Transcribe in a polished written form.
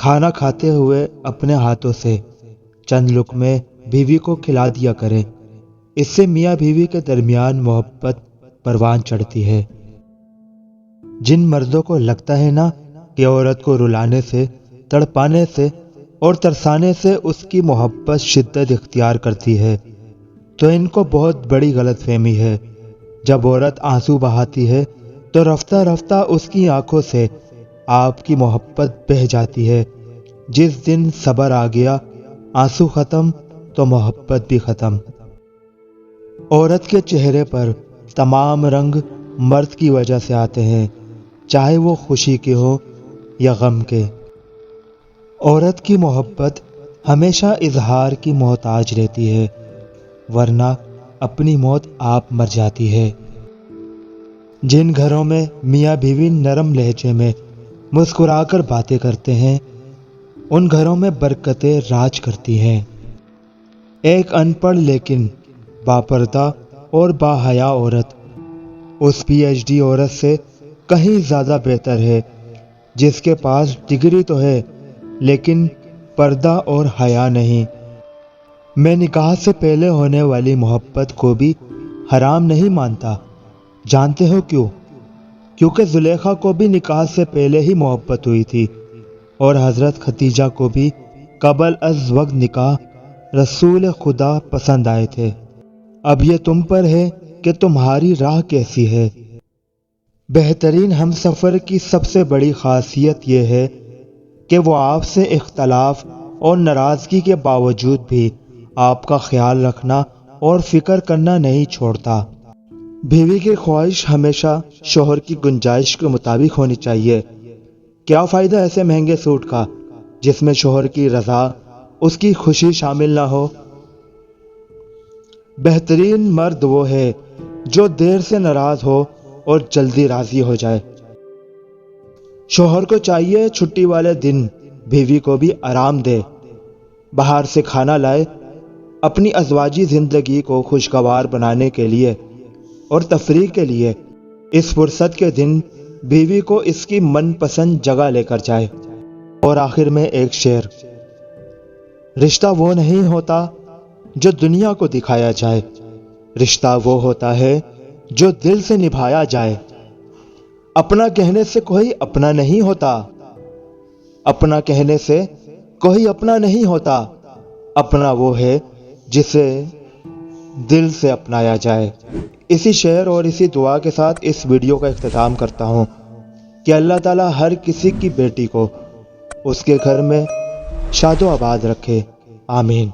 کھانا کھاتے ہوئے اپنے ہاتھوں سے چند لقمے بیوی کو کھلا دیا کرے، اس سے میاں بیوی کے درمیان محبت پروان چڑھتی ہے۔ جن مردوں کو لگتا ہے نا کہ عورت کو رلانے سے، تڑپانے سے اور ترسانے سے اس کی محبت شدت اختیار کرتی ہے، تو ان کو بہت بڑی غلط فہمی ہے۔ جب عورت آنسو بہاتی ہے تو رفتہ رفتہ اس کی آنکھوں سے آپ کی محبت بہہ جاتی ہے۔ جس دن صبر آ گیا، آنسو ختم تو محبت بھی ختم۔ عورت کے چہرے پر تمام رنگ مرد کی وجہ سے آتے ہیں، چاہے وہ خوشی کے ہو یا غم کے۔ عورت کی محبت ہمیشہ اظہار کی محتاج رہتی ہے، ورنہ اپنی موت آپ مر جاتی ہے۔ جن گھروں میں میاں بیوی نرم لہجے میں مسکرا کر باتیں کرتے ہیں، ان گھروں میں برکتیں راج کرتی ہیں۔ ایک ان پڑھ لیکن باپردہ اور باحیا عورت اس پی ایچ ڈی عورت سے کہیں زیادہ بہتر ہے جس کے پاس ڈگری تو ہے لیکن پردہ اور حیا نہیں۔ میں نکاح سے پہلے ہونے والی محبت کو بھی حرام نہیں مانتا۔ جانتے ہو کیوں؟ کیونکہ زلیخا کو بھی نکاح سے پہلے ہی محبت ہوئی تھی، اور حضرت ختیجہ کو بھی قبل از وقت نکاح رسول خدا پسند آئے تھے۔ اب یہ تم پر ہے کہ تمہاری راہ کیسی ہے۔ بہترین ہم سفر کی سب سے بڑی خاصیت یہ ہے کہ وہ آپ سے اختلاف اور ناراضگی کے باوجود بھی آپ کا خیال رکھنا اور فکر کرنا نہیں چھوڑتا۔ بیوی کی خواہش ہمیشہ شوہر کی گنجائش کے مطابق ہونی چاہیے۔ کیا فائدہ ایسے مہنگے سوٹ کا جس میں شوہر کی رضا، اس کی خوشی شامل نہ ہو۔ بہترین مرد وہ ہے جو دیر سے ناراض ہو اور جلدی راضی ہو جائے۔ شوہر کو چاہیے چھٹی والے دن بیوی کو بھی آرام دے، باہر سے کھانا لائے، اپنی ازواجی زندگی کو خوشگوار بنانے کے لیے اور تفریح کے لیے اس فرصت کے دن بیوی کو اس کی من پسند جگہ لے کر جائے۔ اور آخر میں ایک شعر: رشتہ وہ نہیں ہوتا جو دنیا کو دکھایا جائے، رشتہ وہ ہوتا ہے جو دل سے نبھایا جائے۔ اپنا کہنے سے کوئی اپنا نہیں ہوتا، اپنا کہنے سے کوئی اپنا نہیں ہوتا، اپنا وہ ہے جسے دل سے اپنایا جائے۔ اسی شعر اور اسی دعا کے ساتھ اس ویڈیو کا اختتام کرتا ہوں کہ اللہ تعالیٰ ہر کسی کی بیٹی کو اس کے گھر میں شاد و آباد رکھے، آمین۔